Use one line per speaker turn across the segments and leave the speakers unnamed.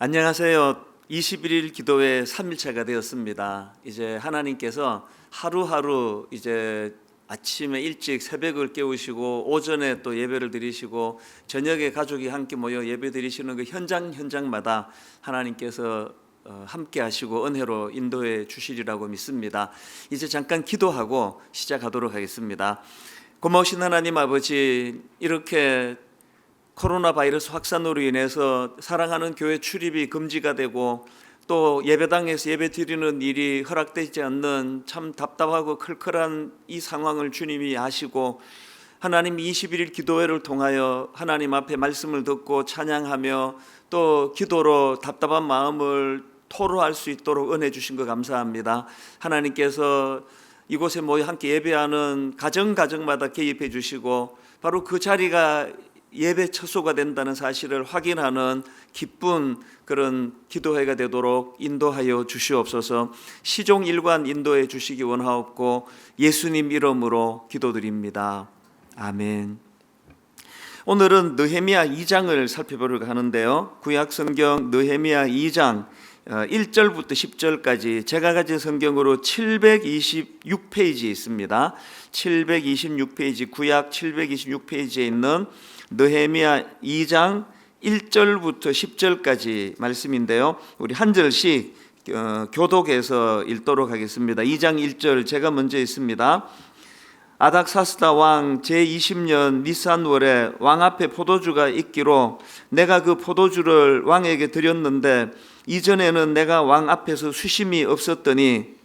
안녕하세요. 21일 기도회 3일차가 되었습니다. 이제 하나님께서 하루하루 이제 아침에 일찍 새벽을 깨우시고 오전에 또 예배를 드리시고 저녁에 가족이 함께 모여 예배 드리시는 그 현장마다 하나님께서 함께 하시고 은혜로 인도해 주시리라고 믿습니다. 이제 잠깐 기도하고 시작하도록 하겠습니다. 고마우신 하나님 아버지, 이렇게 코로나 바이러스 확산으로 인해서 사랑하는 교회 출입이 금지가 되고 또 예배당에서 예배 드리는 일이 허락되지 않는 참 답답하고 클클한 이 상황을 주님이 아시고 하나님 21일 기도회를 통하여 하나님 앞에 말씀을 듣고 찬양하며 또 기도로 답답한 마음을 토로할 수 있도록 은혜 주신 거 감사합니다. 하나님께서 이곳에 모여 함께 예배하는 가정마다 개입해 주시고 바로 그 자리가 예배 처소가 된다는 사실을 확인하는 기쁜 그런 기도회가 되도록 인도하여 주시옵소서. 시종일관 인도해 주시기 원하옵고 예수님 이름으로 기도드립니다. 아멘. 오늘은 느헤미야 2장을 살펴보려고 하는데요, 구약성경 느헤미야 2장 1절부터 10절까지 제가 가진 성경으로 726페이지에 있습니다. 726페이지, 구약 726페이지에 있는 느헤미야 2장 1절부터 10절까지 말씀인데요, 우리 한 절씩 교독해서 읽도록 하겠습니다. 2장 1절 제가 먼저 읽습니다. 아닥사스다 왕 제20년 니산월에 왕 앞에 포도주가 있기로 내가 그 포도주를 왕에게 드렸는데 이전에는 내가 왕 앞에서 수심이 없었더니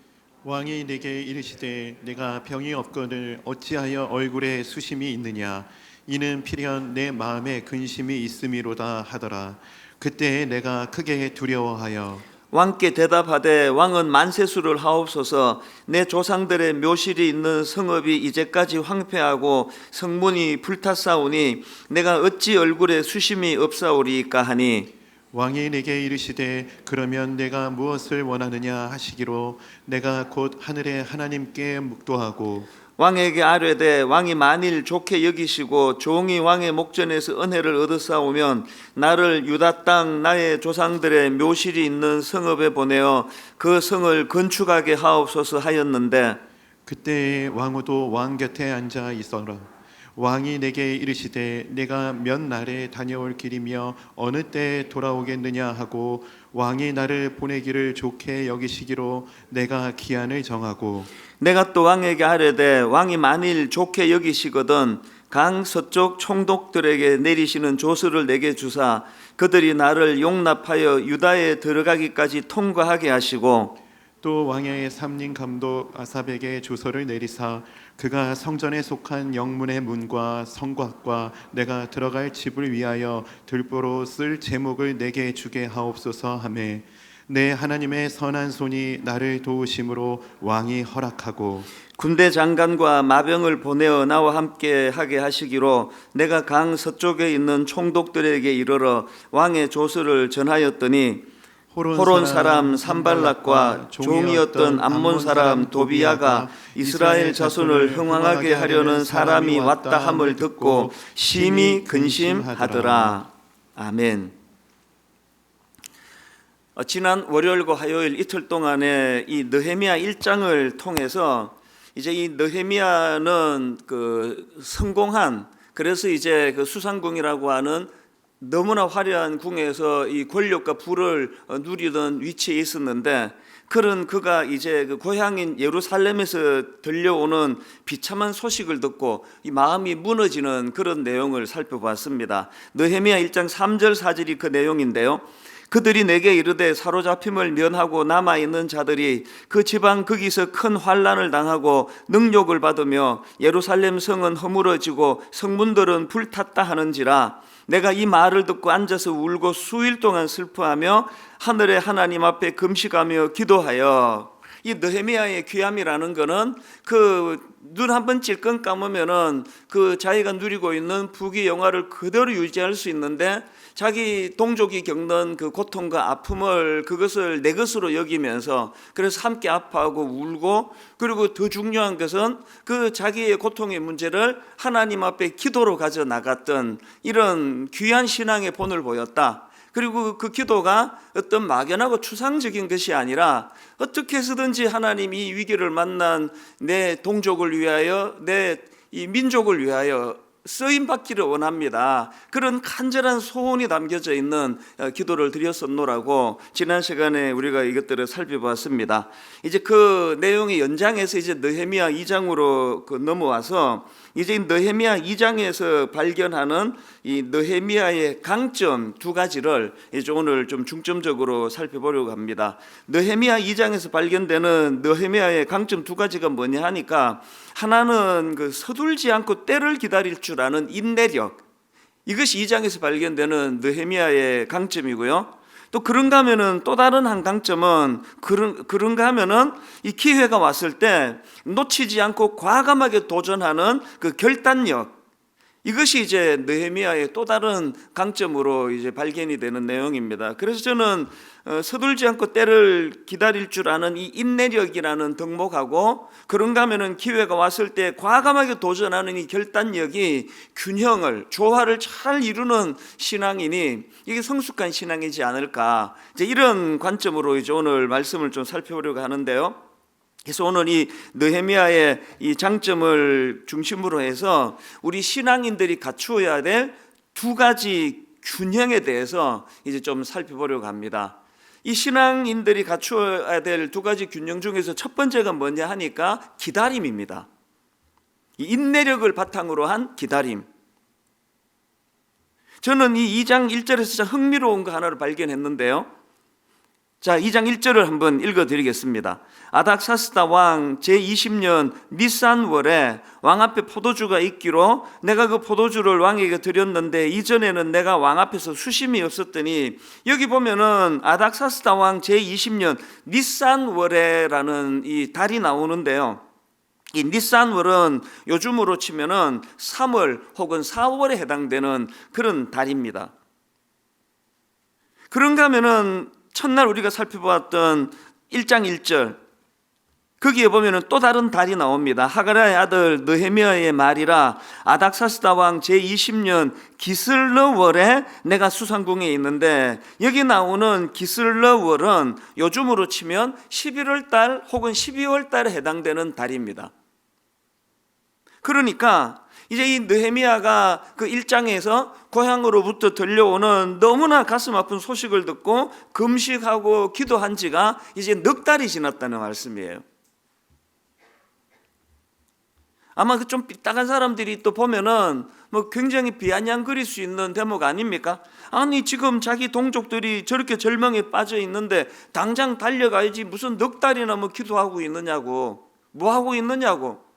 왕이 내게 이르시되 내가 병이 없거늘 어찌하여 얼굴에 수심이 있느냐, 이는 필연 내 마음에 근심이 있음이로다 하더라. 그때 내가 크게 두려워하여
왕께 대답하되 왕은 만세수를 하옵소서. 내 조상들의 묘실이 있는 성읍이 이제까지 황폐하고 성문이 불탔사오니 내가 어찌 얼굴에 수심이 없사오리이까 하니
왕이 내게 이르시되 그러면 내가 무엇을 원하느냐 하시기로 내가 곧 하늘의 하나님께 묵도하고
왕에게 아뢰되 왕이 만일 좋게 여기시고 종이 왕의 목전에서 은혜를 얻어싸오면 나를 유다 땅 나의 조상들의 묘실이 있는 성읍에 보내어 그 성을 건축하게 하옵소서 하였는데
그때 왕후도 왕 곁에 앉아 있어라. 왕이 내게 이르시되 내가 몇 날에 다녀올 길이며 어느 때에 돌아오겠느냐 하고 왕이 나를 보내기를 좋게 여기시기로 내가 기한을 정하고
내가 또 왕에게 아뢰되 왕이 만일 좋게 여기시거든 강 서쪽 총독들에게 내리시는 조서를 내게 주사 그들이 나를 용납하여 유다에 들어가기까지 통과하게 하시고
또 왕의 삼림 감독 아삽에게 조서를 내리사 그가 성전에 속한 영문의 문과 성곽과 내가 들어갈 집을 위하여 들보로 쓸 제목을 내게 주게 하옵소서 하매 내 하나님의 선한 손이 나를 도우심으로 왕이 허락하고
군대 장관과 마병을 보내어 나와 함께 하게 하시기로 내가 강 서쪽에 있는 총독들에게 이르러 왕의 조서를 전하였더니 호론 사람 산발락과 종이었던 암몬 사람 도비야가 이스라엘 자손을 흥왕하게 하려는 사람이 왔다 함을 듣고 심히 근심하더라. 아멘. 지난 월요일과 화요일 이틀 동안에 이 느헤미야 1장을 통해서 이제 이 느헤미야는 그 성공한, 그래서 이제 그 수상궁이라고 하는 너무나 화려한 궁에서 이 권력과 부를 누리던 위치에 있었는데 그런 그가 이제 그 고향인 예루살렘에서 들려오는 비참한 소식을 듣고 이 마음이 무너지는 그런 내용을 살펴봤습니다. 느헤미야 1장 3절 4절이 그 내용인데요, 그들이 내게 이르되 사로잡힘을 면하고 남아있는 자들이 그 지방 거기서 큰 환난을 당하고 능욕을 받으며 예루살렘 성은 허물어지고 성문들은 불탔다 하는지라. 내가 이 말을 듣고 앉아서 울고 수일 동안 슬퍼하며 하늘의 하나님 앞에 금식하며 기도하여. 이 느헤미야의 귀함이라는 거는 그 눈 한 번 찔끔 감으면은 그 자기가 누리고 있는 부귀 영화를 그대로 유지할 수 있는데 자기 동족이 겪는 그 고통과 아픔을 그것을 내 것으로 여기면서 그래서 함께 아파하고 울고, 그리고 더 중요한 것은 그 자기의 고통의 문제를 하나님 앞에 기도로 가져 나갔던 이런 귀한 신앙의 본을 보였다. 그리고 그 기도가 어떤 막연하고 추상적인 것이 아니라 어떻게 해서든지 하나님이 이 위기를 만난 내 동족을 위하여, 내 이 민족을 위하여 쓰임 받기를 원합니다. 그런 간절한 소원이 담겨져 있는 기도를 드렸었노라고 지난 시간에 우리가 이것들을 살펴봤습니다. 이제 그 내용의 연장에서 이제 느헤미야 2장으로 넘어와서 이제 느헤미야 2장에서 발견하는 이 느헤미야의 강점 두 가지를 이제 오늘 좀 중점적으로 살펴보려고 합니다. 느헤미야 2장에서 발견되는 느헤미야의 강점 두 가지가 뭐냐 하니까, 하나는 그 서둘지 않고 때를 기다릴 줄 아는 인내력, 이것이 2장에서 발견되는 느헤미야의 강점이고요. 또 그런가 하면은 또 다른 한 강점은 그런가 하면은 이 기회가 왔을 때 놓치지 않고 과감하게 도전하는 그 결단력, 이것이 이제 느헤미야의 또 다른 강점으로 이제 발견이 되는 내용입니다. 그래서 저는 서둘지 않고 때를 기다릴 줄 아는 이 인내력이라는 덕목하고, 그런가 하면은 기회가 왔을 때 과감하게 도전하는 이 결단력이 균형을, 조화를 잘 이루는 신앙이니 이게 성숙한 신앙이지 않을까, 이제 이런 관점으로 이제 오늘 말씀을 좀 살펴보려고 하는데요. 그래서 오늘 이 느헤미야의 이 장점을 중심으로 해서 우리 신앙인들이 갖추어야 될 두 가지 균형에 대해서 이제 좀 살펴보려고 합니다. 이 신앙인들이 갖추어야 될 두 가지 균형 중에서 첫 번째가 뭐냐 하니까 기다림입니다. 이 인내력을 바탕으로 한 기다림. 저는 이 2장 1절에서 참 흥미로운 거 하나를 발견했는데요. 자, 2장 1절을 한번 읽어드리겠습니다. 아닥사스다 왕 제20년 니산월에 왕 앞에 포도주가 있기로 내가 그 포도주를 왕에게 드렸는데 이전에는 내가 왕 앞에서 수심이 없었더니, 여기 보면은 아닥사스다 왕 제20년 니산월에라는 이 달이 나오는데요. 이 니산월은 요즘으로 치면은 3월 혹은 4월에 해당되는 그런 달입니다. 그런가 하면은 첫날 우리가 살펴보았던 1장 1절, 거기에 보면은 또 다른 달이 나옵니다. 하가랴의 아들 느헤미야의 말이라 아닥사스다 왕 제20년 기슬러월에 내가 수상궁에 있는데, 여기 나오는 기슬러월은 요즘으로 치면 11월 달 혹은 12월 달에 해당되는 달입니다. 그러니까 이제 이 느헤미야가 그 1장에서 고향으로부터 들려오는 너무나 가슴 아픈 소식을 듣고 금식하고 기도한 지가 이제 넉 달이 지났다는 말씀이에요. 아마 그 좀 삐딱한 사람들이 또 보면은 뭐 굉장히 비아냥거릴 수 있는 대목 아닙니까? 아니 지금 자기 동족들이 저렇게 절망에 빠져 있는데 당장 달려가야지 무슨 넉 달이나 뭐 기도하고 있느냐고, 뭐 하고 있느냐고.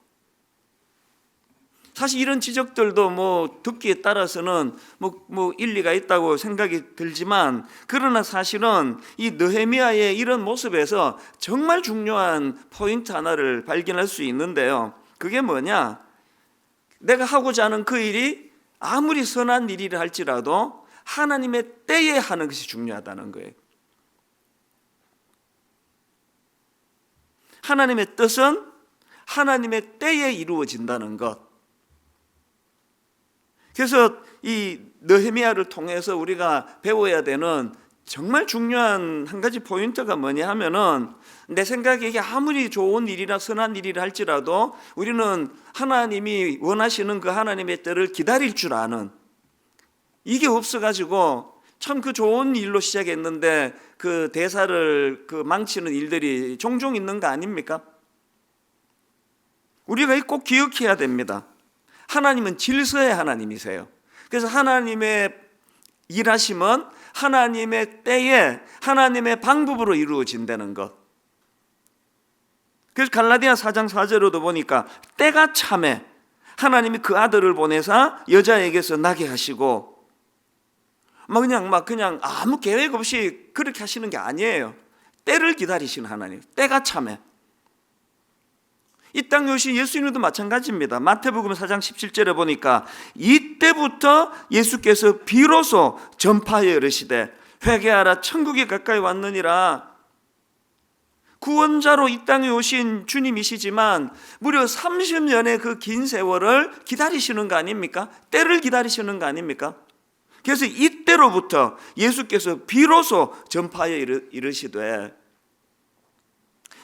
사실 이런 지적들도 뭐 듣기에 따라서는 뭐 일리가 있다고 생각이 들지만, 그러나 사실은 이 느헤미야의 이런 모습에서 정말 중요한 포인트 하나를 발견할 수 있는데요. 그게 뭐냐? 내가 하고자 하는 그 일이 아무리 선한 일이라 할지라도 하나님의 때에 하는 것이 중요하다는 거예요. 하나님의 뜻은 하나님의 때에 이루어진다는 것. 그래서 이 느헤미야를 통해서 우리가 배워야 되는 정말 중요한 한 가지 포인트가 뭐냐 하면은, 내 생각에 이게 아무리 좋은 일이나 선한 일이라 할지라도 우리는 하나님이 원하시는 그 하나님의 때를 기다릴 줄 아는, 이게 없어가지고 참 그 좋은 일로 시작했는데 그 대사를 그 망치는 일들이 종종 있는 거 아닙니까? 우리가 꼭 기억해야 됩니다. 하나님은 질서의 하나님이세요. 그래서 하나님의 일하심은 하나님의 때에 하나님의 방법으로 이루어진다는 것. 그래서 갈라디아 4장 4절로도 보니까 때가 참에 하나님이 그 아들을 보내사 여자에게서 나게 하시고, 그냥 아무 계획 없이 그렇게 하시는 게 아니에요. 때를 기다리시는 하나님, 때가 참에. 이 땅 요시 예수님도 마찬가지입니다. 마태복음 4장 17절에 보니까 이때부터 예수께서 비로소 전파하여 이르시되 회개하라 천국이 가까이 왔느니라. 구원자로 이 땅에 오신 주님이시지만 무려 30년의 그 긴 세월을 기다리시는 거 아닙니까? 때를 기다리시는 거 아닙니까? 그래서 이때로부터 예수께서 비로소 전파에 이르시되,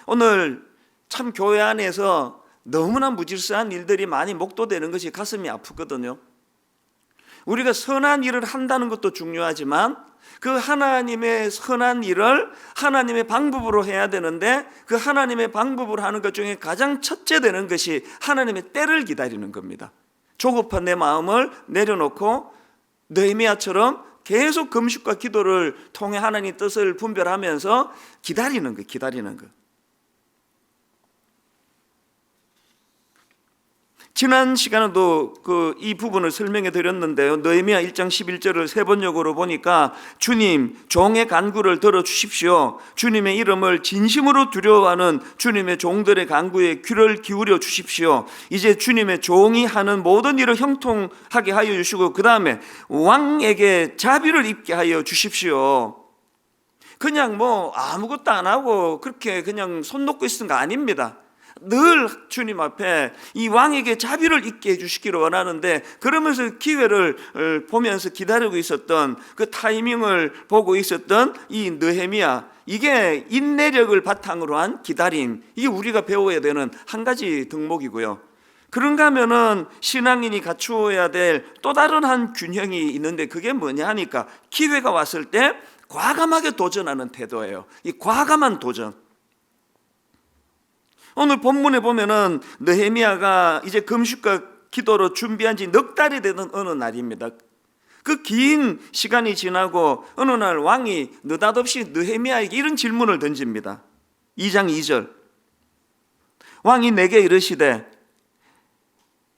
오늘 참 교회 안에서 너무나 무질서한 일들이 많이 목도되는 것이 가슴이 아프거든요. 우리가 선한 일을 한다는 것도 중요하지만 그 하나님의 선한 일을 하나님의 방법으로 해야 되는데, 그 하나님의 방법으로 하는 것 중에 가장 첫째 되는 것이 하나님의 때를 기다리는 겁니다. 조급한 내 마음을 내려놓고 느헤미야처럼 계속 금식과 기도를 통해 하나님의 뜻을 분별하면서 기다리는 거. 지난 시간에도 이 부분을 설명해 드렸는데요. 느헤미야 1장 11절을 세 번역으로 보니까, 주님 종의 간구를 들어주십시오. 주님의 이름을 진심으로 두려워하는 주님의 종들의 간구에 귀를 기울여 주십시오. 이제 주님의 종이 하는 모든 일을 형통하게 하여 주시고, 그 다음에 왕에게 자비를 입게 하여 주십시오. 그냥 뭐 아무것도 안 하고 그렇게 그냥 손 놓고 있는 거 아닙니다. 늘 주님 앞에 이 왕에게 자비를 있게 해주시기를 원하는데, 그러면서 기회를 보면서 기다리고 있었던 그 타이밍을 보고 있었던 이 느헤미야, 이게 인내력을 바탕으로 한 기다림, 이게 우리가 배워야 되는 한 가지 덕목이고요. 그런가 하면은 신앙인이 갖추어야 될 또 다른 한 균형이 있는데, 그게 뭐냐 하니까 기회가 왔을 때 과감하게 도전하는 태도예요. 이 과감한 도전. 오늘 본문에 보면은 느헤미야가 이제 금식과 기도로 준비한 지 넉 달이 되는 어느 날입니다. 그 긴 시간이 지나고 어느 날 왕이 느닷없이 느헤미야에게 이런 질문을 던집니다. 2장 2절. 왕이 내게 이르시되,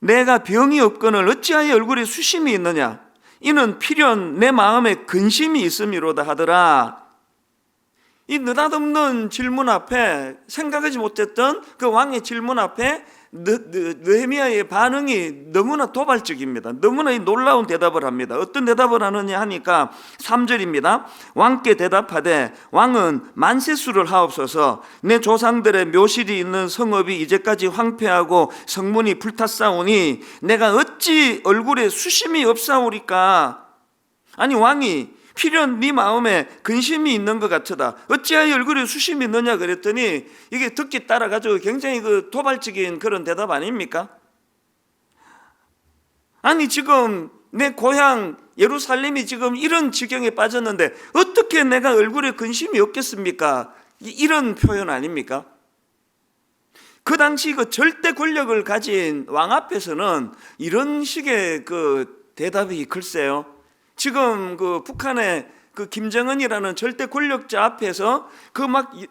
내가 병이 없거늘 어찌하여 얼굴에 수심이 있느냐? 이는 필연 내 마음에 근심이 있음이로다 하더라. 이 느닷없는 질문 앞에, 생각하지 못했던 그 왕의 질문 앞에 느헤미야의 반응이 너무나 도발적입니다. 너무나 놀라운 대답을 합니다. 어떤 대답을 하느냐 하니까 3절입니다. 왕께 대답하되, 왕은 만세수를 하옵소서. 내 조상들의 묘실이 있는 성읍이 이제까지 황폐하고 성문이 불탔사오니 내가 어찌 얼굴에 수심이 없사오리까? 아니, 왕이 필연 네 마음에 근심이 있는 것 같으다. 어찌하여 얼굴에 수심이 있느냐 그랬더니, 이게 듣기 따라가지고 굉장히 도발적인 그런 대답 아닙니까? 아니, 지금 내 고향 예루살렘이 지금 이런 지경에 빠졌는데 어떻게 내가 얼굴에 근심이 없겠습니까? 이런 표현 아닙니까? 그 당시 그 절대 권력을 가진 왕 앞에서는 이런 식의 대답이 글쎄요, 지금 북한의 김정은이라는 절대 권력자 앞에서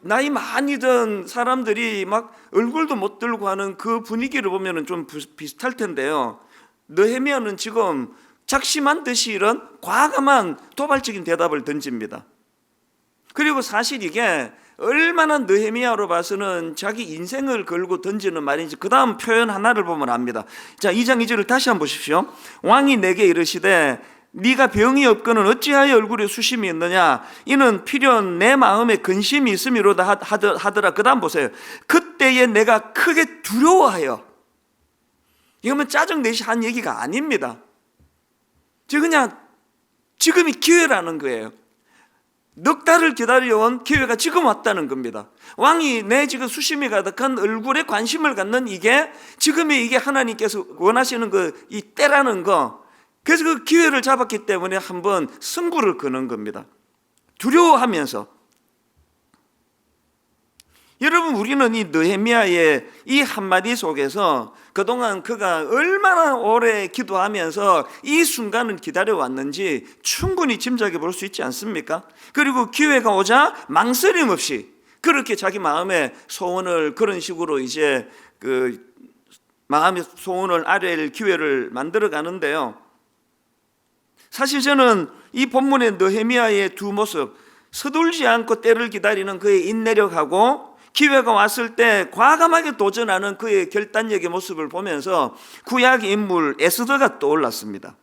나이 많이 든 사람들이 얼굴도 못 들고 하는 그 분위기를 보면은 좀 비슷할 텐데요. 느헤미야는 지금 작심한 듯이 이런 과감한 도발적인 대답을 던집니다. 그리고 사실 이게 얼마나 느헤미야로 봐서는 자기 인생을 걸고 던지는 말인지 그 다음 표현 하나를 보면 압니다. 자, 2장 2절을 다시 한번 보십시오. 왕이 내게 이르시되, 네가 병이 없거는 어찌하여 얼굴에 수심이 있느냐? 이는 필연 내 마음에 근심이 있음이로다 하더라. 그 다음 보세요. 그때에 내가 크게 두려워하여. 이거면 짜증내시 한 얘기가 아닙니다. 그냥 지금이 기회라는 거예요. 넉 달을 기다려온 기회가 지금 왔다는 겁니다. 왕이 내 지금 수심이 가득한 얼굴에 관심을 갖는 이게 지금의 하나님께서 원하시는 이 때라는 거. 그래서 그 기회를 잡았기 때문에 한번 승부를 거는 겁니다. 두려워하면서. 여러분, 우리는 이 느헤미야의 이 한마디 속에서 그동안 그가 얼마나 오래 기도하면서 이 순간을 기다려왔는지 충분히 짐작해 볼 수 있지 않습니까? 그리고 기회가 오자 망설임 없이 그렇게 자기 마음의 소원을 그런 식으로 이제 마음의 소원을 아뢰일 기회를 만들어 가는데요. 사실 저는 이 본문의 느헤미야의 두 모습, 서둘지 않고 때를 기다리는 그의 인내력하고 기회가 왔을 때 과감하게 도전하는 그의 결단력의 모습을 보면서 구약 인물 에스더가 떠올랐습니다.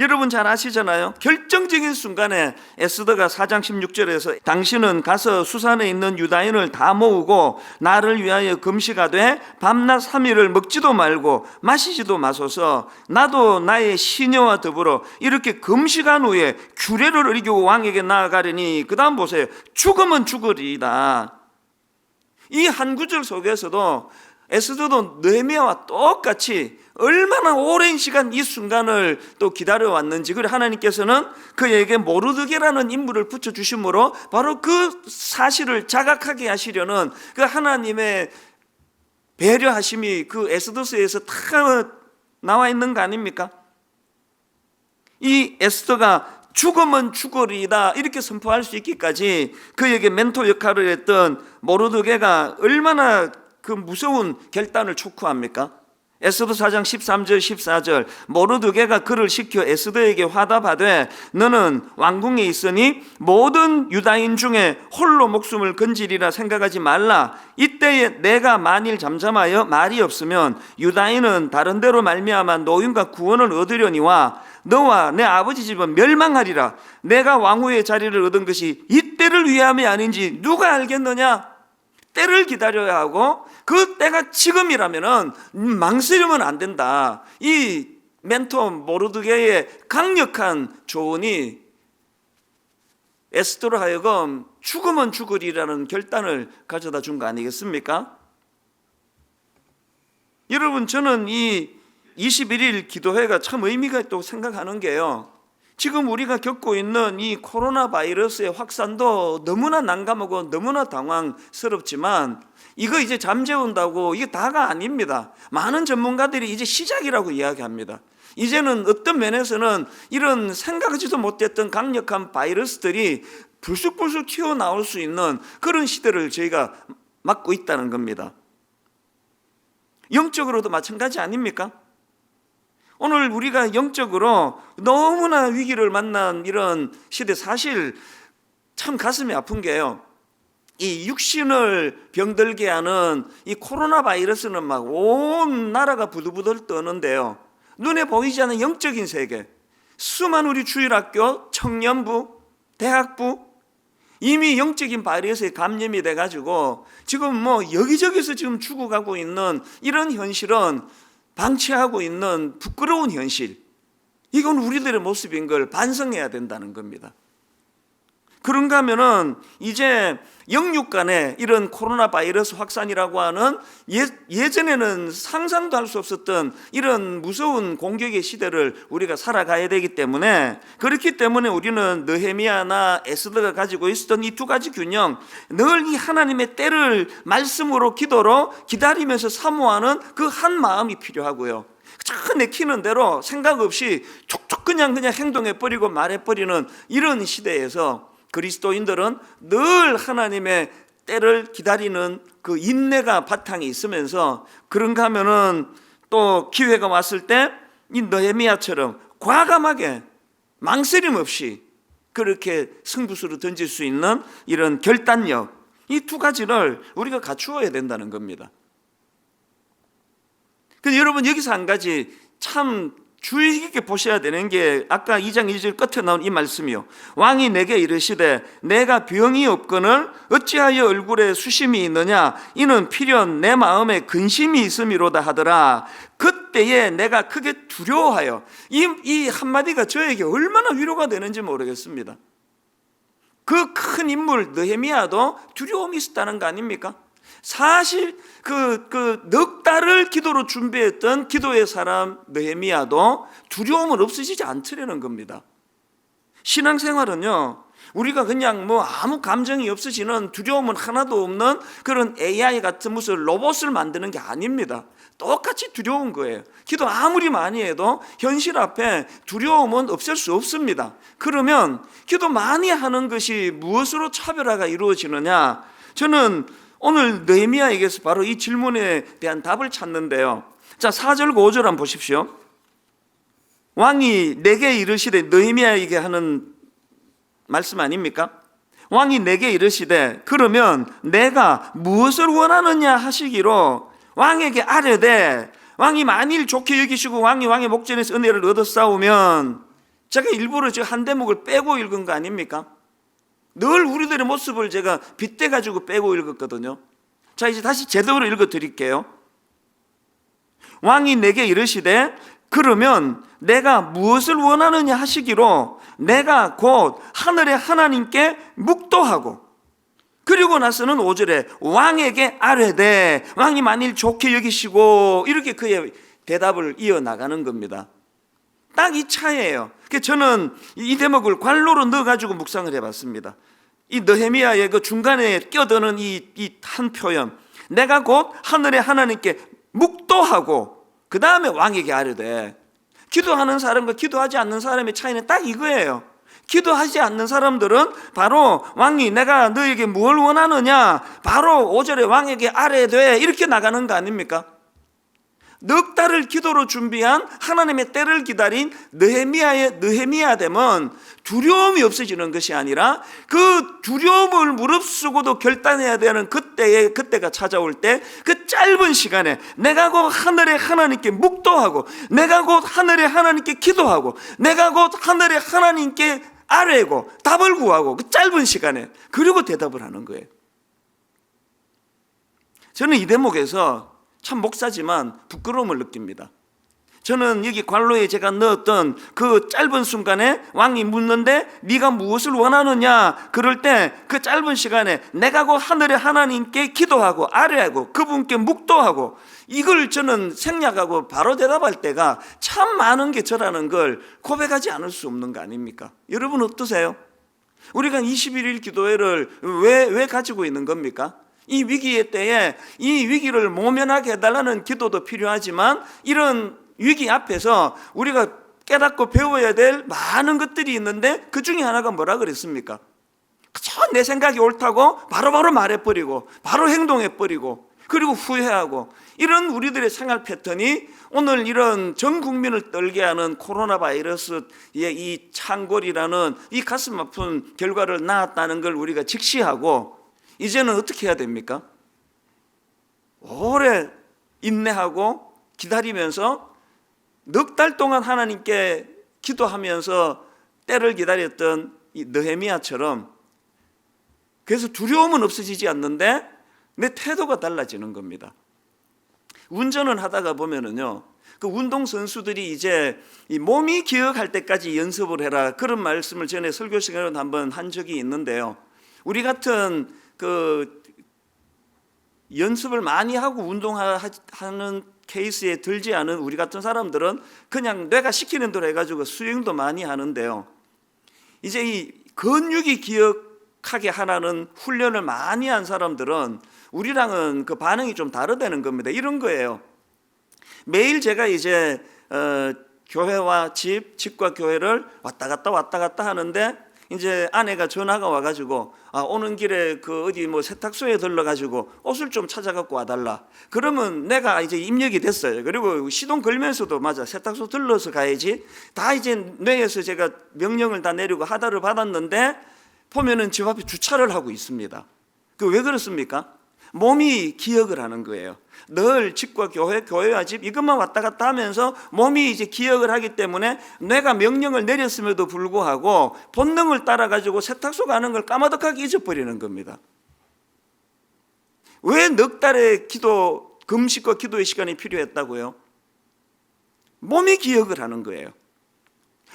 여러분 잘 아시잖아요. 결정적인 순간에 에스더가 4장 16절에서 당신은 가서 수산에 있는 유다인을 다 모으고 나를 위하여 금식하되 밤낮 3일을 먹지도 말고 마시지도 마소서. 나도 나의 시녀와 더불어 이렇게 금식한 후에 규례를 어기고 왕에게 나아가려니, 그 다음 보세요. 죽으면 죽으리이다. 이 한 구절 속에서도 에스더도 느헤미야와 똑같이 얼마나 오랜 시간 이 순간을 또 기다려왔는지, 그리고 하나님께서는 그에게 모르드게라는 인물을 붙여주심으로 바로 그 사실을 자각하게 하시려는 그 하나님의 배려하심이 그 에스더서에서 다 나와 있는 거 아닙니까? 이 에스더가 죽으면 죽으리이다 이렇게 선포할 수 있기까지 그에게 멘토 역할을 했던 모르드게가 얼마나 그 무서운 결단을 촉구합니까? 에스더 4장 13절 14절 모르드게가 그를 시켜 에스더에게 화답하되 너는 왕궁에 있으니 모든 유다인 중에 홀로 목숨을 건지리라 생각하지 말라. 이때에 내가 만일 잠잠하여 말이 없으면 유다인은 다른 데로 말미암아 노임과 구원을 얻으려니와 너와 내 아버지 집은 멸망하리라. 내가 왕후의 자리를 얻은 것이 이때를 위함이 아닌지 누가 알겠느냐? 때를 기다려야 하고 그 때가 지금이라면 망설이면 안 된다. 이 멘토 모르드게의 강력한 조언이 에스더로 하여금 죽으면 죽으리라는 결단을 가져다 준 거 아니겠습니까? 여러분, 저는 이 21일 기도회가 참 의미가 있다고 생각하는 게요, 지금 우리가 겪고 있는 이 코로나 바이러스의 확산도 너무나 난감하고 너무나 당황스럽지만 이거 이제 잠재운다고 이게 다가 아닙니다. 많은 전문가들이 이제 시작이라고 이야기합니다. 이제는 어떤 면에서는 이런 생각하지도 못했던 강력한 바이러스들이 불쑥불쑥 튀어나올 수 있는 그런 시대를 저희가 맞고 있다는 겁니다. 영적으로도 마찬가지 아닙니까? 오늘 우리가 영적으로 너무나 위기를 만난 이런 시대, 사실 참 가슴이 아픈 게요, 이 육신을 병들게 하는 이 코로나 바이러스는 막 온 나라가 부들부들 떠는데요, 눈에 보이지 않는 영적인 세계, 수많은 우리 주일학교, 청년부, 대학부 이미 영적인 바이러스에 감염이 돼가지고 지금 뭐 여기저기서 지금 죽어가고 있는 이런 현실은 방치하고 있는 부끄러운 현실, 이건 우리들의 모습인 걸 반성해야 된다는 겁니다. 그런가 하면은 이제 영육 간에 이런 코로나 바이러스 확산이라고 하는 예전에는 상상도 할 수 없었던 이런 무서운 공격의 시대를 우리가 살아가야 되기 때문에, 그렇기 때문에 우리는 느헤미야나 에스더가 가지고 있었던 이 두 가지 균형, 늘 이 하나님의 때를 말씀으로 기도로 기다리면서 사모하는 그 한 마음이 필요하고요, 참 내키는 대로 생각 없이 촉촉 그냥 행동해버리고 말해버리는 이런 시대에서 그리스도인들은 늘 하나님의 때를 기다리는 그 인내가 바탕에 있으면서, 그런가 하면은 또 기회가 왔을 때 이 느헤미야처럼 과감하게 망설임 없이 그렇게 승부수를 던질 수 있는 이런 결단력, 이 두 가지를 우리가 갖추어야 된다는 겁니다. 근데 여러분, 여기서 한 가지 참 주의 깊게 보셔야 되는 게 아까 2장 2절 끝에 나온 이 말씀이요, 왕이 내게 이르시되 내가 병이 없거늘 어찌하여 얼굴에 수심이 있느냐, 이는 필연 내 마음에 근심이 있음이로다 하더라. 그때에 내가 크게 두려워하여, 이 한마디가 저에게 얼마나 위로가 되는지 모르겠습니다. 그 큰 인물 느헤미야도 두려움이 있었다는 거 아닙니까? 사실 넉 달을 기도로 준비했던 기도의 사람 느헤미야도 두려움은 없어지지 않으려는 겁니다. 신앙생활은요, 우리가 그냥 뭐 아무 감정이 없어지는, 두려움은 하나도 없는 그런 AI 같은 무슨 로봇을 만드는 게 아닙니다. 똑같이 두려운 거예요. 기도 아무리 많이 해도 현실 앞에 두려움은 없앨 수 없습니다. 그러면 기도 많이 하는 것이 무엇으로 차별화가 이루어지느냐, 저는 오늘 느헤미야에게서 바로 이 질문에 대한 답을 찾는데요. 자, 4절과 5절 한번 보십시오. 왕이 내게 이르시되, 느헤미야에게 하는 말씀 아닙니까? 왕이 내게 이르시되 그러면 내가 무엇을 원하느냐 하시기로 왕에게 아뢰되, 왕이 만일 좋게 여기시고 왕이 왕의 목전에서 은혜를 얻었사오면 제가 일부러 저 한 대목을 빼고 읽은 거 아닙니까? 늘 우리들의 모습을 제가 빗대가지고 빼고 읽었거든요. 자, 이제 다시 제대로 읽어드릴게요. 왕이 내게 이르시되 그러면 내가 무엇을 원하느냐 하시기로 내가 곧 하늘의 하나님께 묵도하고, 그리고 나서는 5절에 왕에게 아뢰되 왕이 만일 좋게 여기시고, 이렇게 그의 대답을 이어나가는 겁니다. 딱 이 차이예요. 저는 이 대목을 관로로 넣어가지고 묵상을 해봤습니다. 이 느헤미야의 그 중간에 껴드는 이 한 표현, 내가 곧 하늘의 하나님께 묵도하고 그 다음에 왕에게 아뢰되, 기도하는 사람과 기도하지 않는 사람의 차이는 딱 이거예요. 기도하지 않는 사람들은 바로 왕이 내가 너에게 뭘 원하느냐, 바로 5절에 왕에게 아뢰되 이렇게 나가는 거 아닙니까? 넉 달을 기도로 준비한 하나님의 때를 기다린 느헤미야됨은 두려움이 없어지는 것이 아니라 그 두려움을 무릅쓰고도 결단해야 되는 그때가 찾아올 때, 그 짧은 시간에 내가 곧 하늘의 하나님께 묵도하고, 내가 곧 하늘의 하나님께 기도하고, 내가 곧 하늘의 하나님께 아뢰고 답을 구하고, 그 짧은 시간에 그리고 대답을 하는 거예요. 저는 이 대목에서 참 목사지만 부끄러움을 느낍니다. 저는 여기 관로에 제가 넣었던 그 짧은 순간에 왕이 묻는데 네가 무엇을 원하느냐, 그럴 때 그 짧은 시간에 내가 곧 하늘의 하나님께 기도하고 아뢰하고 그분께 묵도하고, 이걸 저는 생략하고 바로 대답할 때가 참 많은 게 저라는 걸 고백하지 않을 수 없는 거 아닙니까? 여러분 어떠세요? 우리가 21일 기도회를 왜 가지고 있는 겁니까? 이 위기의 때에 이 위기를 모면하게 해달라는 기도도 필요하지만, 이런 위기 앞에서 우리가 깨닫고 배워야 될 많은 것들이 있는데 그 중에 하나가 뭐라 그랬습니까? 그저 내 생각이 옳다고 바로바로 말해버리고 바로 행동해버리고 그리고 후회하고, 이런 우리들의 생활 패턴이 오늘 이런 전 국민을 떨게 하는 코로나 바이러스의 이 창궐이라는 이 가슴 아픈 결과를 낳았다는 걸 우리가 직시하고, 이제는 어떻게 해야 됩니까? 오래 인내하고 기다리면서 넉 달 동안 하나님께 기도하면서 때를 기다렸던 이 느헤미야처럼, 그래서 두려움은 없어지지 않는데 내 태도가 달라지는 겁니다. 운전을 하다가 보면은요, 그 운동선수들이 이제 이 몸이 기억할 때까지 연습을 해라, 그런 말씀을 전에 설교 시간에 한번 한 적이 있는데요. 우리 같은 그 연습을 많이 하고 운동하는 케이스에 들지 않은 우리 같은 사람들은 그냥 뇌가 시키는 대로 해가지고 수영도 많이 하는데요. 이제 이 근육이 기억하게 하라는 훈련을 많이 한 사람들은 우리랑은 그 반응이 좀 다르다는 겁니다. 이런 거예요. 매일 제가 이제 교회와 집과 교회를 왔다 갔다 하는데, 이제 아내가 전화가 와가지고 오는 길에 그 어디 뭐 세탁소에 들러가지고 옷을 좀 찾아갖고 와달라. 그러면 내가 이제 입력이 됐어요. 그리고 시동 걸면서도 맞아, 세탁소 들러서 가야지. 다 이제 뇌에서 제가 명령을 다 내리고 하다를 받았는데, 보면은 집 앞에 주차를 하고 있습니다. 그 왜 그렇습니까? 몸이 기억을 하는 거예요. 늘 집과 교회와 집 이것만 왔다 갔다 하면서 몸이 이제 기억을 하기 때문에 내가 명령을 내렸음에도 불구하고 본능을 따라 가지고 세탁소 가는 걸 까마득하게 잊어버리는 겁니다. 왜 넉 달의 기도, 금식과 기도의 시간이 필요했다고요? 몸이 기억을 하는 거예요.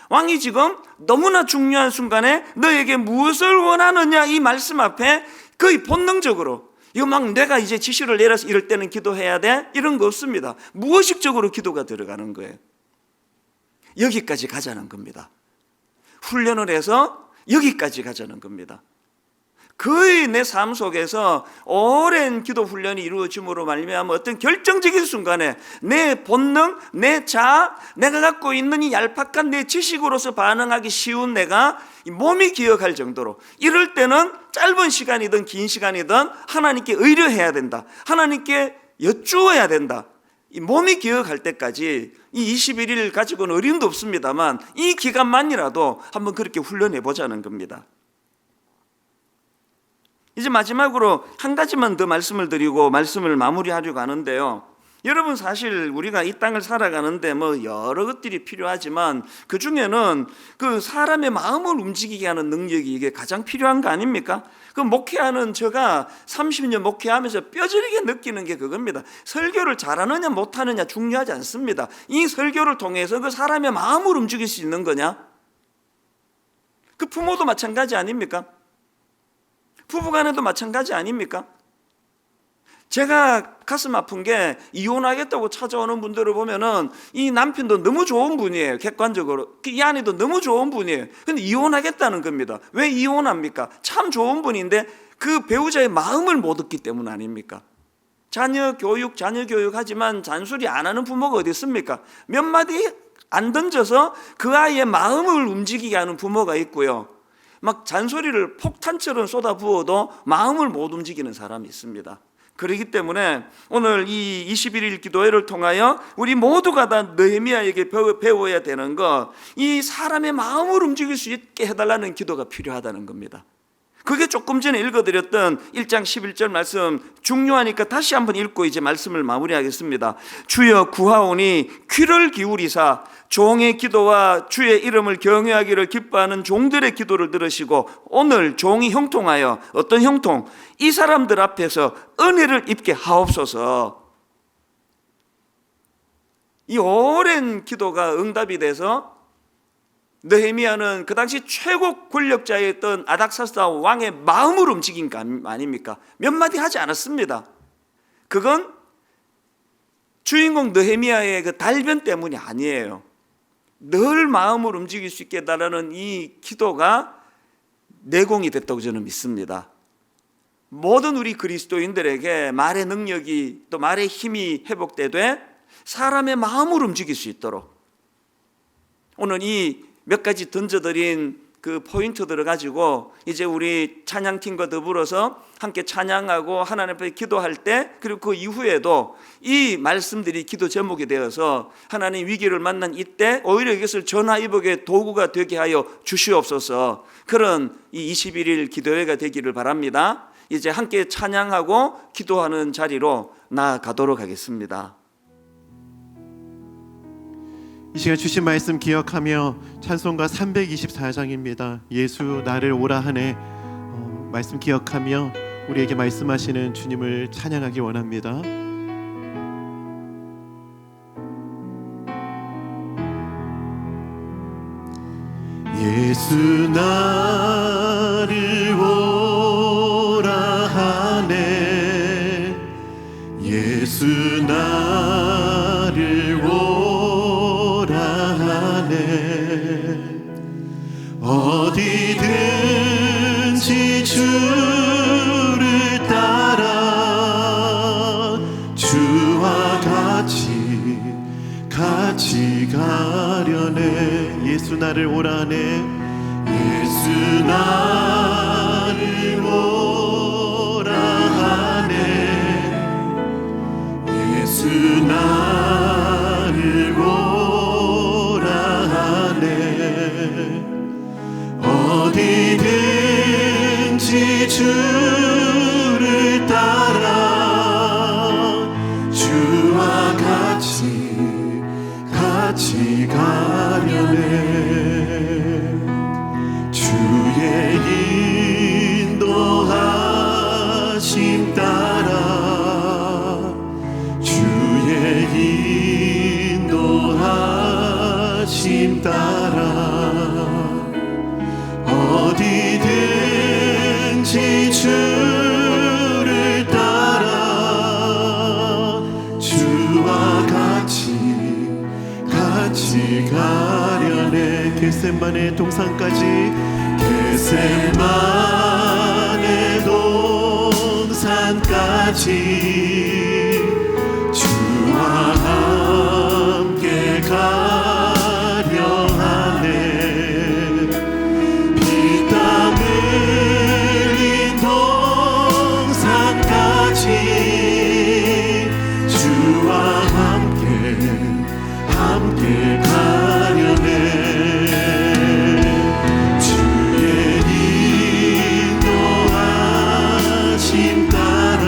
왕이 지금 너무나 중요한 순간에 너에게 무엇을 원하느냐 이 말씀 앞에 거의 본능적으로, 이거 막 내가 이제 지시를 내려서 이럴 때는 기도해야 돼, 이런 거 없습니다. 무의식적으로 기도가 들어가는 거예요. 여기까지 가자는 겁니다. 훈련을 해서 여기까지 가자는 겁니다. 거의 내 삶 속에서 오랜 기도 훈련이 이루어짐으로 말미암아 어떤 결정적인 순간에 내 본능, 내 자아, 내가 갖고 있는 이 얄팍한 내 지식으로서 반응하기 쉬운 내가 몸이 기억할 정도로, 이럴 때는 짧은 시간이든 긴 시간이든 하나님께 의뢰해야 된다, 하나님께 여쭈어야 된다. 이 몸이 기억할 때까지 이 21일 가지고는 어림도 없습니다만 이 기간만이라도 한번 그렇게 훈련해 보자는 겁니다. 이제 마지막으로 한 가지만 더 말씀을 드리고 말씀을 마무리하려고 하는데요. 여러분, 사실 우리가 이 땅을 살아가는데 뭐 여러 것들이 필요하지만 그 중에는 그 사람의 마음을 움직이게 하는 능력이 이게 가장 필요한 거 아닙니까? 그 목회하는 제가 30년 목회하면서 뼈저리게 느끼는 게 그겁니다. 설교를 잘하느냐 못하느냐 중요하지 않습니다. 이 설교를 통해서 그 사람의 마음을 움직일 수 있는 거냐? 그 부모도 마찬가지 아닙니까? 부부간에도 마찬가지 아닙니까? 제가 가슴 아픈 게 이혼하겠다고 찾아오는 분들을 보면은 이 남편도 너무 좋은 분이에요. 객관적으로 이 아내도 너무 좋은 분이에요. 근데 이혼하겠다는 겁니다. 왜 이혼합니까? 참 좋은 분인데 그 배우자의 마음을 못 얻기 때문 아닙니까? 자녀 교육 하지만 잔소리 안 하는 부모가 어디 있습니까? 몇 마디 안 던져서 그 아이의 마음을 움직이게 하는 부모가 있고요, 막 잔소리를 폭탄처럼 쏟아부어도 마음을 못 움직이는 사람이 있습니다. 그렇기 때문에 오늘 이 21일 기도회를 통하여 우리 모두가 다 느헤미야에게 배워야 되는 것, 이 사람의 마음을 움직일 수 있게 해달라는 기도가 필요하다는 겁니다. 그게 조금 전에 읽어드렸던 1장 11절 말씀 중요하니까 다시 한번 읽고 이제 말씀을 마무리하겠습니다. 주여 구하오니 귀를 기울이사 종의 기도와 주의 이름을 경외하기를 기뻐하는 종들의 기도를 들으시고 오늘 종이 형통하여, 어떤 형통? 이 사람들 앞에서 은혜를 입게 하옵소서. 이 오랜 기도가 응답이 돼서 느헤미야는 그 당시 최고 권력자였던 아닥사스다 왕의 마음을 움직인 거 아닙니까? 몇 마디 하지 않았습니다. 그건 주인공 느헤미야의 그 달변 때문이 아니에요. 늘 마음을 움직일 수 있게 해달라는 이 기도가 내공이 됐다고 저는 믿습니다. 모든 우리 그리스도인들에게 말의 능력이, 또 말의 힘이 회복되되 사람의 마음을 움직일 수 있도록 오늘 이 몇 가지 던져드린 그 포인트들을 가지고 이제 우리 찬양팀과 더불어서 함께 찬양하고 하나님 앞에 기도할 때, 그리고 그 이후에도 이 말씀들이 기도 제목이 되어서 하나님 위기를 만난 이때 오히려 이것을 전화위복의 도구가 되게 하여 주시옵소서. 그런 이 21일 기도회가 되기를 바랍니다. 이제 함께 찬양하고 기도하는 자리로 나아가도록 하겠습니다.
이 시간 주신 말씀 기억하며 찬송가 324장입니다. 예수 나를 오라 하네, 말씀 기억하며 우리에게 말씀하시는 주님을 찬양하기 원합니다. 예수 나를 오라 하네, 예수 나를 오라 하네, 어디든지 주를 따라 주와 같이 가려네. 예수 나를 오라네, 예수 나를 오라 하네, 예수 나를 오라 하네, 어디든지 주를 따라 주와 같이 가려네. 주의 인도하심 따라, 주의 인도하심 따라, 어디든지 주를 따라 주와 같이 가려네. 겟세마네 동산까지, 겟세마네 동산까지 주와 함께 가려 하네. 피땀 흘린 동산까지 주와 함께 가려네. 주의 인도하심 따라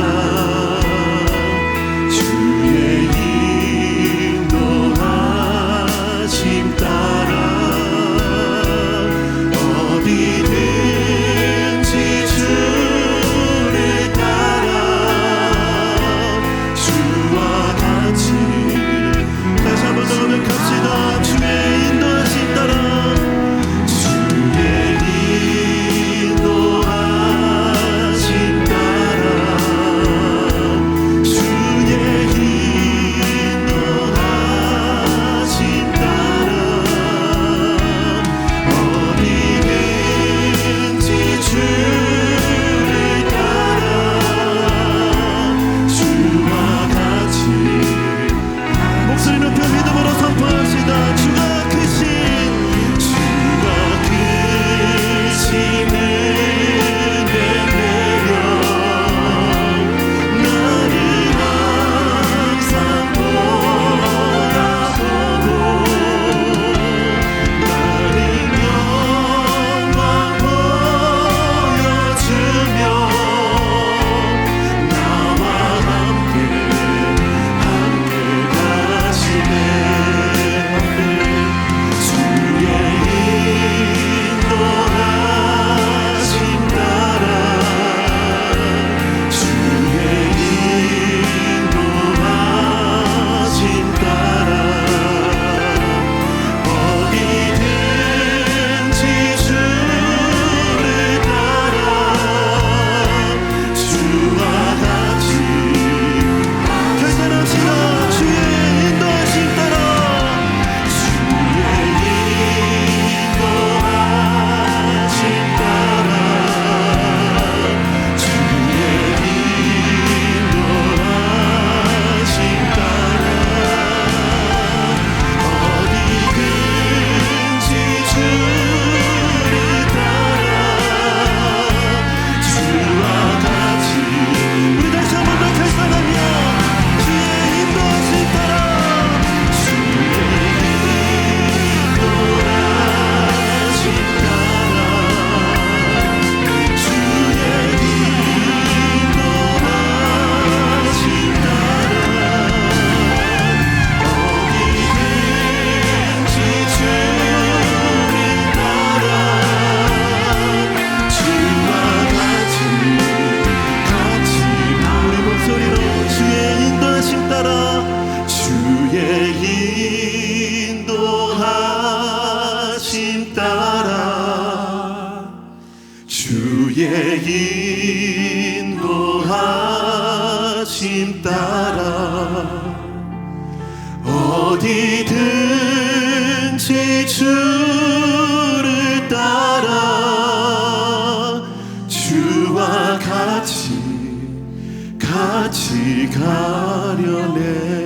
주의 인도하심 따라 어디든지 주를 따라 주와 같이 가려네.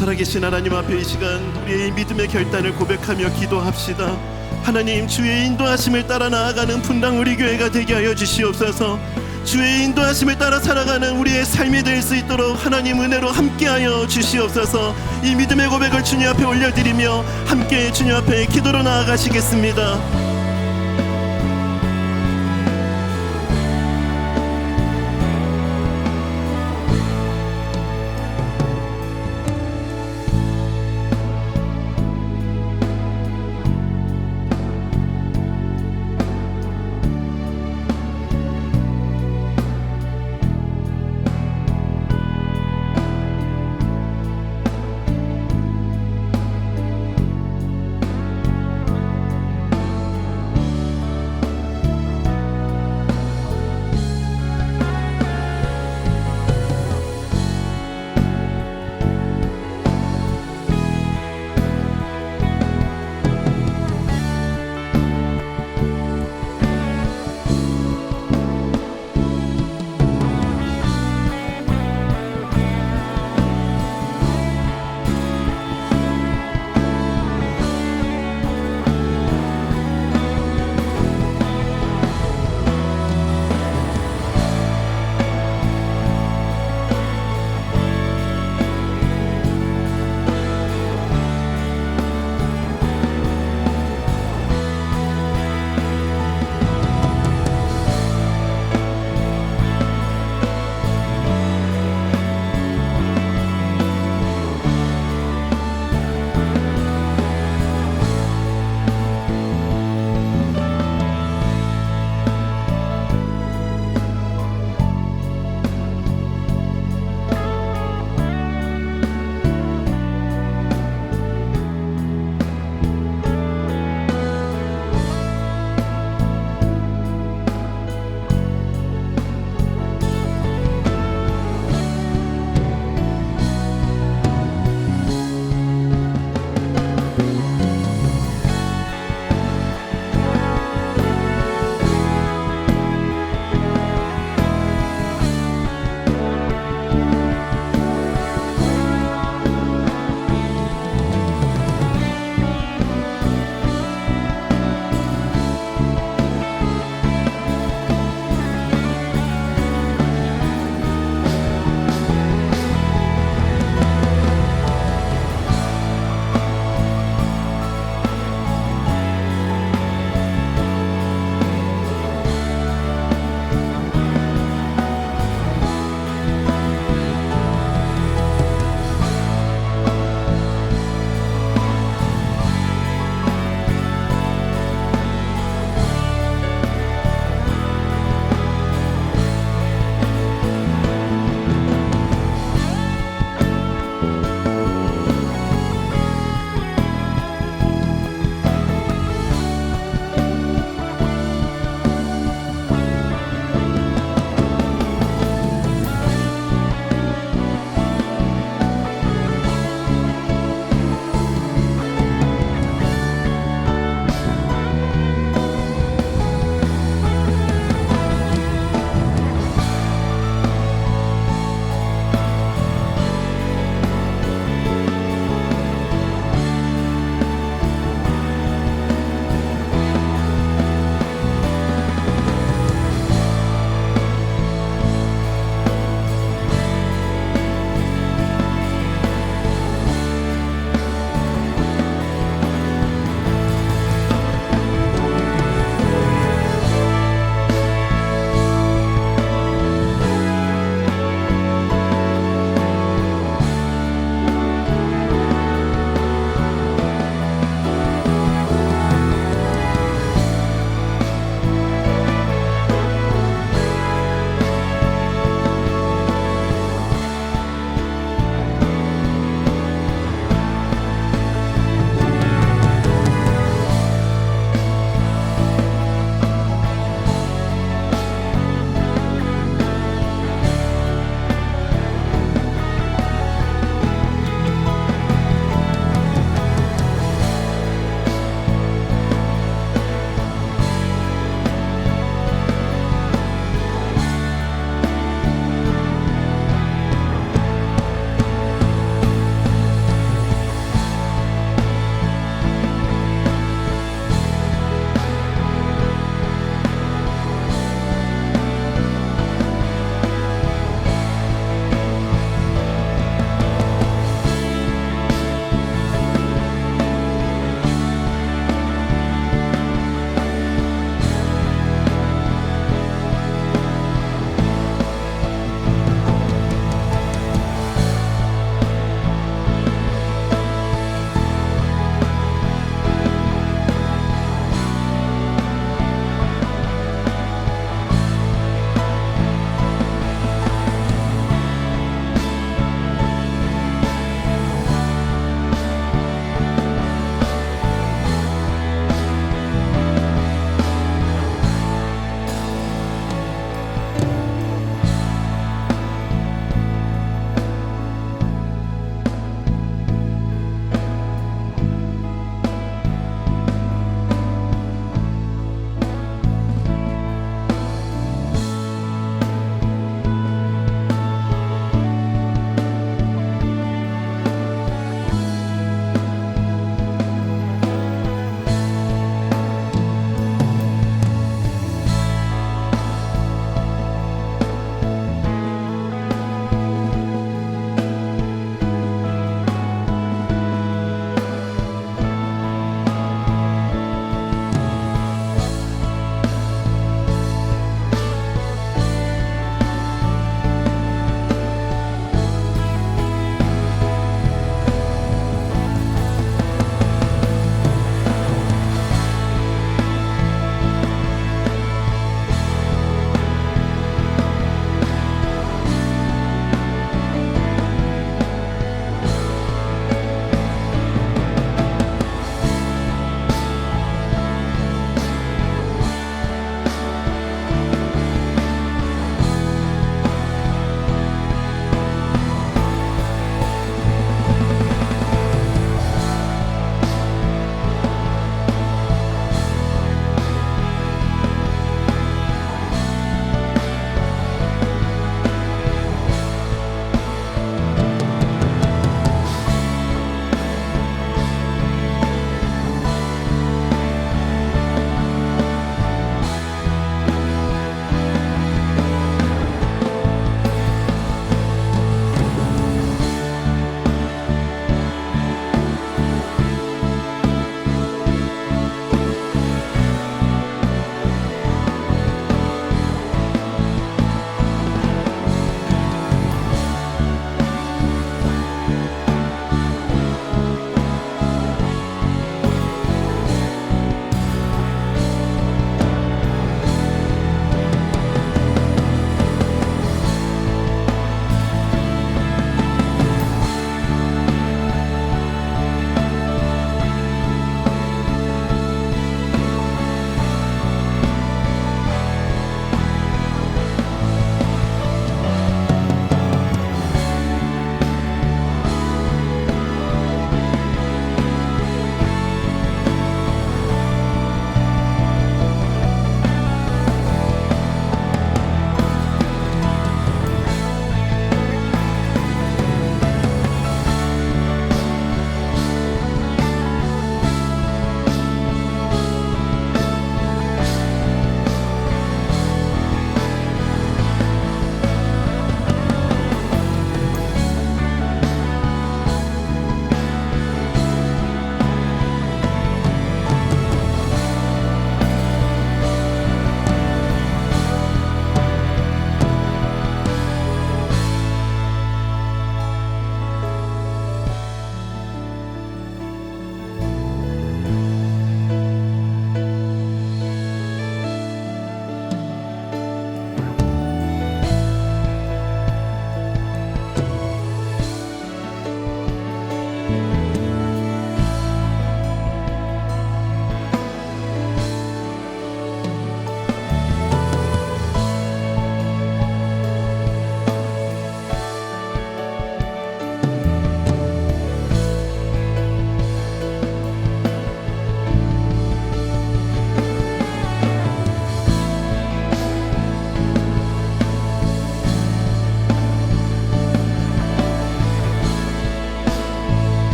살아계신 하나님 앞에 이 시간 우리의 믿음의 결단을 고백하며 기도합시다. 하나님, 주의 인도하심을 따라 나아가는 분당 우리 교회가 되게 하여 주시옵소서. 주의 인도하심을 따라 살아가는 우리의 삶이 될 수 있도록 하나님 은혜로 함께하여 주시옵소서. 이 믿음의 고백을 주님 앞에 올려드리며 함께 주님 앞에 기도로 나아가시겠습니다.